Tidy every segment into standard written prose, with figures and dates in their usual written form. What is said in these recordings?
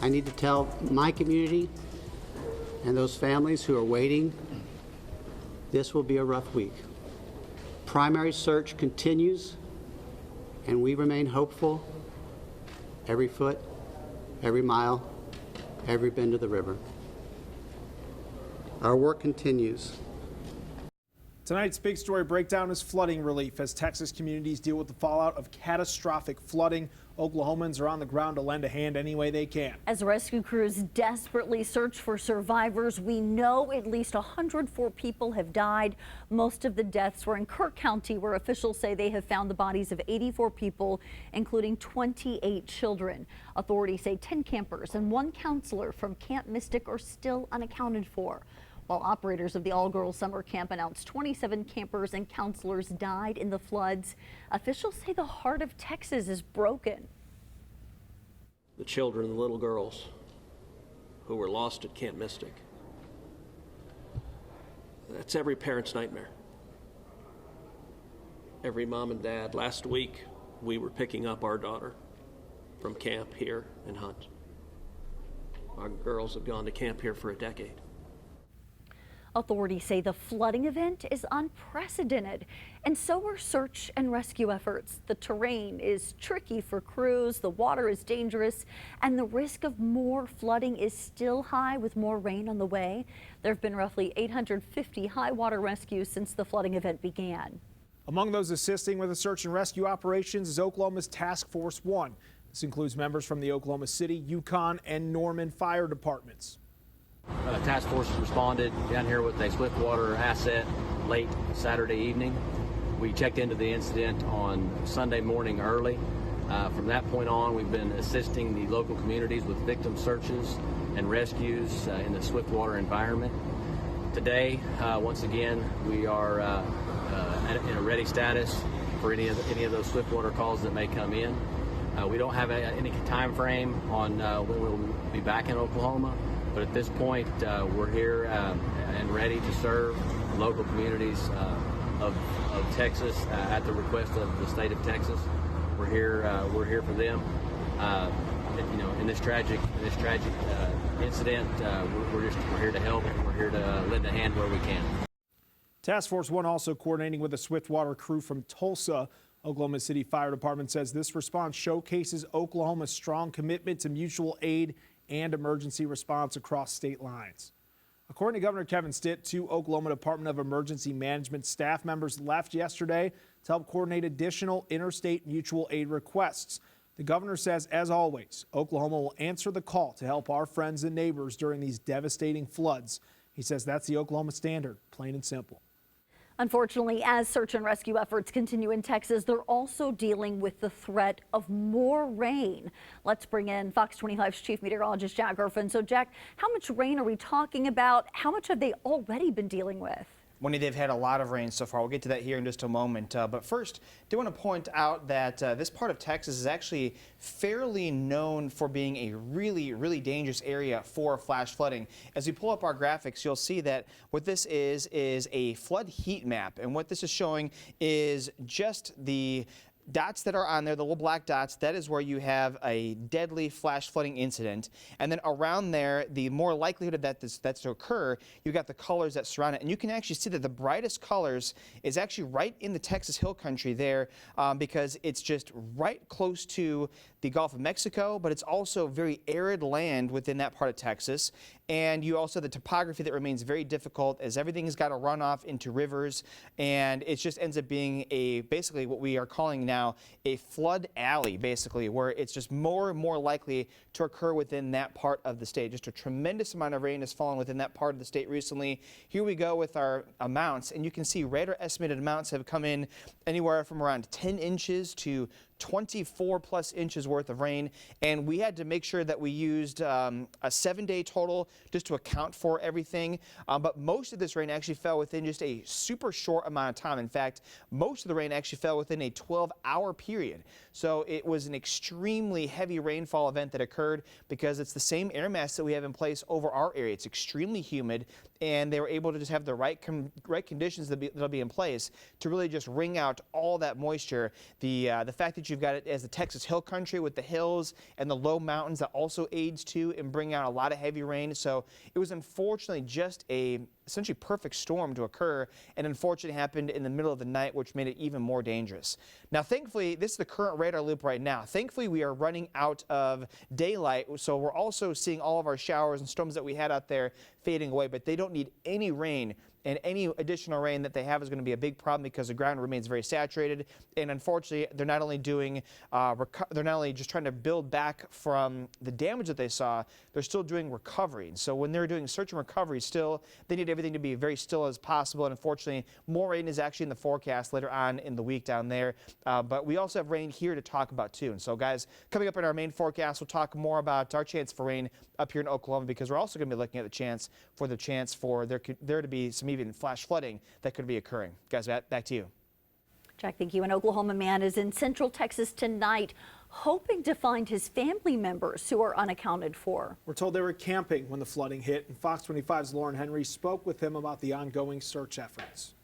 I need to tell my community and those families who are waiting, this will be a rough week. Primary search continues, and we remain hopeful every foot, every mile, every bend of the river. Our work continues. Tonight's big story breakdown is flooding relief as Texas communities deal with the fallout of catastrophic flooding. Oklahomans are on the ground to lend a hand any way they can. As rescue crews desperately search for survivors, we know at least 104 people have died. Most of the deaths were in Kirk County, where officials say they have found the bodies of 84 people, including 28 children. Authorities say 10 campers and 1 counselor from Camp Mystic are still unaccounted for. While operators of the all-girls summer camp announced 27 campers and counselors died in the floods, officials say the heart of Texas is broken. The children, the little girls who were lost at Camp Mystic. That's every parent's nightmare. Every mom and dad. Last week, we were picking up our daughter from camp here in Hunt. Our girls have gone to camp here for a decade. Authorities say the flooding event is unprecedented, and so are search and rescue efforts. The terrain is tricky for crews, the water is dangerous, and the risk of more flooding is still high with more rain on the way. There have been roughly 850 high water rescues since the flooding event began. Among those assisting with the search and rescue operations is Oklahoma's Task Force 1. This includes members from the Oklahoma City, Yukon, and Norman fire departments. Task force responded down here with a swiftwater asset late Saturday evening. We checked into the incident on Sunday morning early. From that point on, we've been assisting the local communities with victim searches and rescues in the swiftwater environment. Today, once again, we are in a ready status for any of those swiftwater calls that may come in. We don't have any time frame on when we'll be back in Oklahoma. But at this point, we're here and ready to serve local communities of Texas at the request of the state of Texas. We're here for them. In this tragic incident, we're here to help. We're here to lend a hand where we can. Task Force 1 also coordinating with a swiftwater crew from Tulsa. Oklahoma City Fire Department says this response showcases Oklahoma's strong commitment to mutual aid and emergency response across state lines. According to Governor Kevin Stitt, 2 Oklahoma Department of Emergency Management staff members left yesterday to help coordinate additional interstate mutual aid requests. The governor says, as always, Oklahoma will answer the call to help our friends and neighbors during these devastating floods. He says that's the Oklahoma standard, plain and simple. Unfortunately, as search and rescue efforts continue in Texas, they're also dealing with the threat of more rain. Let's bring in Fox 25's Chief Meteorologist Jack Griffin. So, Jack, how much rain are we talking about? How much have they already been dealing with? Wendy, they've had a lot of rain so far. We'll get to that here in just a moment. But first, I do want to point out that this part of Texas is actually fairly known for being a really, really dangerous area for flash flooding. As we pull up our graphics, you'll see that what this is a flood heat map. And what this is showing is just the dots that are on there, the little black dots, that is where you have a deadly flash flooding incident. And then around there, the more likelihood of that's to occur, you've got the colors that surround it. And you can actually see that the brightest colors is actually right in the Texas Hill Country there because it's just right close to the Gulf of Mexico, but it's also very arid land within that part of Texas. And you also have the topography that remains very difficult as everything's got to run off into rivers. And it just ends up being basically what we are calling now a flood alley, basically, where it's just more and more likely to occur within that part of the state. Just a tremendous amount of rain has fallen within that part of the state recently. Here we go with our amounts, and you can see radar estimated amounts have come in anywhere from around 10 inches to 24 plus inches worth of rain, and we had to make sure that we used a 7-day total just to account for everything. But most of this rain actually fell within just a super short amount of time. In fact, most of the rain actually fell within a 12-hour period. So it was an extremely heavy rainfall event that occurred because it's the same air mass that we have in place over our area. It's extremely humid. and they were able to just have the right conditions that'll be in place to really just wring out all that moisture. The fact that you've got it as the Texas Hill Country with the hills and the low mountains, that also aids too in bringing out a lot of heavy rain. So it was unfortunately just a essentially perfect storm to occur, and unfortunately happened in the middle of the night, which made it even more dangerous. Now, thankfully, this is the current radar loop right now. Thankfully, we are running out of daylight, so we're also seeing all of our showers and storms that we had out there fading away, but they don't need any rain, and any additional rain that they have is going to be a big problem because the ground remains very saturated. And unfortunately, they're not only doing, they're not only just trying to build back from the damage that they saw, they're still doing recovery. And so when they're doing search and recovery still, they need everything to be very still as possible. And unfortunately, more rain is actually in the forecast later on in the week down there. But we also have rain here to talk about too. And so guys, coming up in our main forecast, we'll talk more about our chance for rain up here in Oklahoma, because we're also going to be looking at the chance for there to be some even flash flooding that could be occurring. Guys, back to you. Jack, thank you. An Oklahoma man is in Central Texas tonight, hoping to find his family members who are unaccounted for. We're told they were camping when the flooding hit, and Fox 25's Lauren Henry spoke with him about the ongoing search efforts.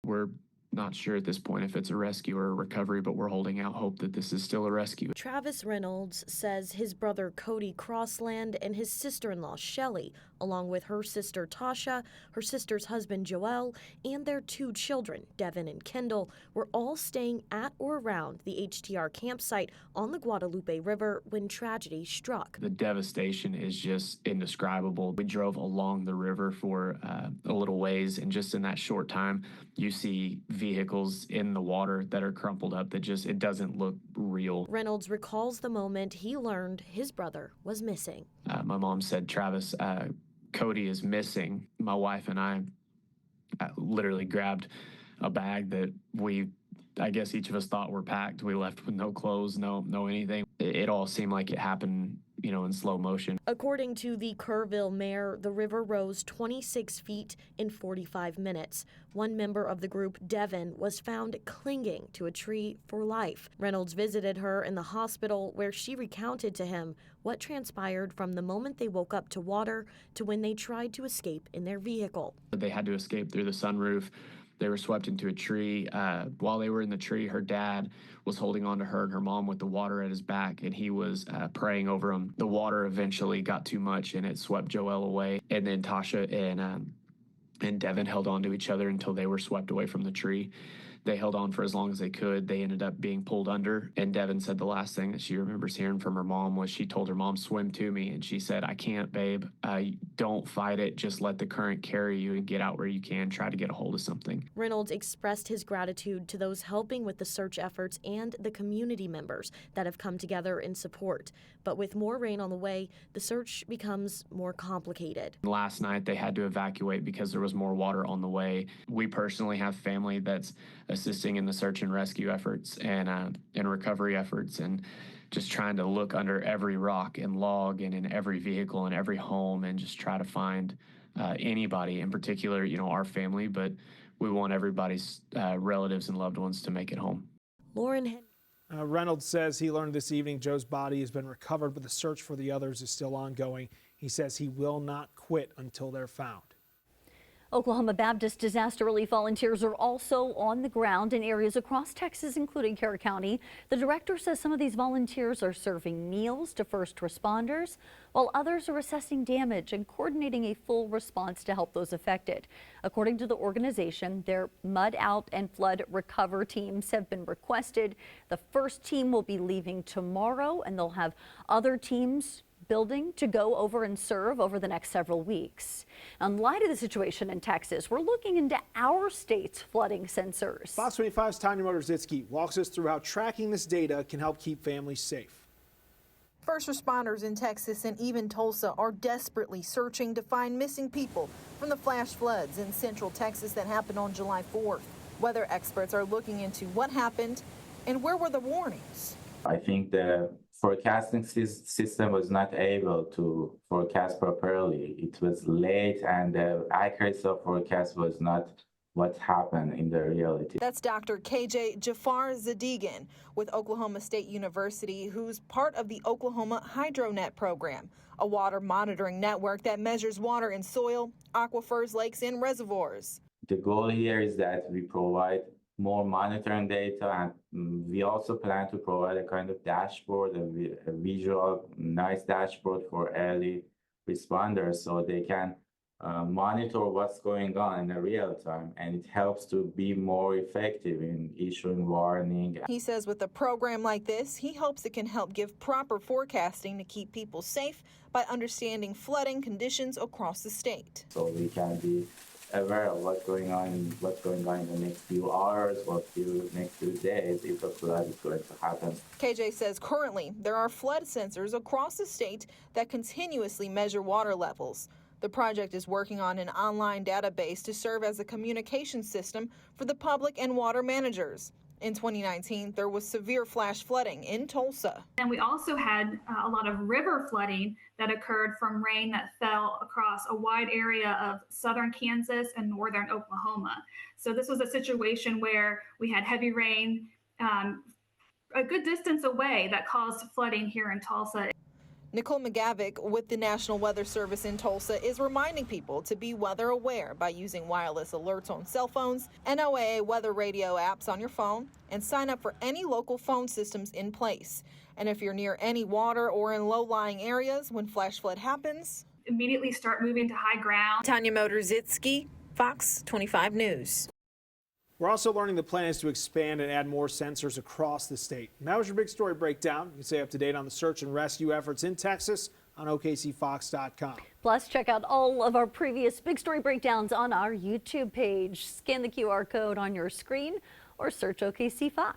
We're not sure at this point if it's a rescue or a recovery, but we're holding out hope that this is still a rescue. Travis Reynolds says his brother Cody Crossland and his sister-in-law Shelly, along with her sister Tasha, her sister's husband Joel, and their 2 children, Devin and Kendall, were all staying at or around the HTR campsite on the Guadalupe River when tragedy struck. The devastation is just indescribable. We drove along the river for a little ways, and just in that short time, you see vehicles in the water that are crumpled up that just, it doesn't look real. Reynolds recalls the moment he learned his brother was missing. My mom said, Travis, Cody is missing. My wife and I literally grabbed a bag that I guess each of us thought were packed. We left with no clothes, no anything. It all seemed like it happened, in slow motion. According to the Kerrville mayor, the river rose 26 feet in 45 minutes. One member of the group, Devin, was found clinging to a tree for life. Reynolds visited her in the hospital, where she recounted to him what transpired from the moment they woke up to water to when they tried to escape in their vehicle. They had to escape through the sunroof. They were swept into a tree. While they were in the tree, her dad was holding on to her and her mom with the water at his back, and he was praying over them. The water eventually got too much, and it swept Joel away. And then Tasha and Devin held on to each other until they were swept away from the tree. They held on for as long as they could. They ended up being pulled under. And Devin said the last thing that she remembers hearing from her mom was she told her mom, "Swim to me." And she said, "I can't, babe. Don't fight it. Just let the current carry you and get out where you can. Try to get a hold of something." Reynolds expressed his gratitude to those helping with the search efforts and the community members that have come together in support. But with more rain on the way, the search becomes more complicated. Last night, they had to evacuate because there was more water on the way. We personally have family that's assisting in the search and rescue efforts and recovery efforts, and just trying to look under every rock and log and in every vehicle and every home and just try to find anybody, in particular, our family, but we want everybody's relatives and loved ones to make it home. Lauren Reynolds says he learned this evening Joe's body has been recovered, but the search for the others is still ongoing. He says he will not quit until they're found. Oklahoma Baptist disaster relief volunteers are also on the ground in areas across Texas, including KOKH County. The director says some of these volunteers are serving meals to first responders, while others are assessing damage and coordinating a full response to help those affected. According to the organization, their mud out and flood recover teams have been requested. The first team will be leaving tomorrow, and they'll have other teams building to go over and serve over the next several weeks. In light of the situation in Texas, we're looking into our state's flooding sensors. Fox 25's Tanya Motorzitsky walks us through how tracking this data can help keep families safe. First responders in Texas and even Tulsa are desperately searching to find missing people from the flash floods in central Texas that happened on July 4th. Weather experts are looking into what happened and where were the warnings. I think the forecasting system was not able to forecast properly. It was late and the accuracy of forecast was not what happened in the reality. That's Dr. KJ Jafar Zadegan with Oklahoma State University, who's part of the Oklahoma HydroNet program, a water monitoring network that measures water in soil, aquifers, lakes, and reservoirs. The goal here is that we provide more monitoring data, and we also plan to provide a kind of dashboard, a visual, nice dashboard for early responders so they can monitor what's going on in real time, and it helps to be more effective in issuing warning. He says with a program like this, he hopes it can help give proper forecasting to keep people safe by understanding flooding conditions across the state. So we can be aware of what's going on in the next few hours or next few days if a flood is going to happen. KJ says currently there are flood sensors across the state that continuously measure water levels. The project is working on an online database to serve as a communication system for the public and water managers. In 2019, there was severe flash flooding in Tulsa. And we also had a lot of river flooding that occurred from rain that fell across a wide area of southern Kansas and northern Oklahoma. So this was a situation where we had heavy rain a good distance away that caused flooding here in Tulsa. Nicole McGavick with the National Weather Service in Tulsa is reminding people to be weather aware by using wireless alerts on cell phones, NOAA weather radio apps on your phone, and sign up for any local phone systems in place. And if you're near any water or in low-lying areas when flash flood happens, immediately start moving to high ground. Tanya Motorzitsky, Fox 25 News. We're also learning the plans to expand and add more sensors across the state. And that was your big story breakdown. You can stay up to date on the search and rescue efforts in Texas on OKCFox.com. Plus, check out all of our previous big story breakdowns on our YouTube page. Scan the QR code on your screen or search OKC Fox.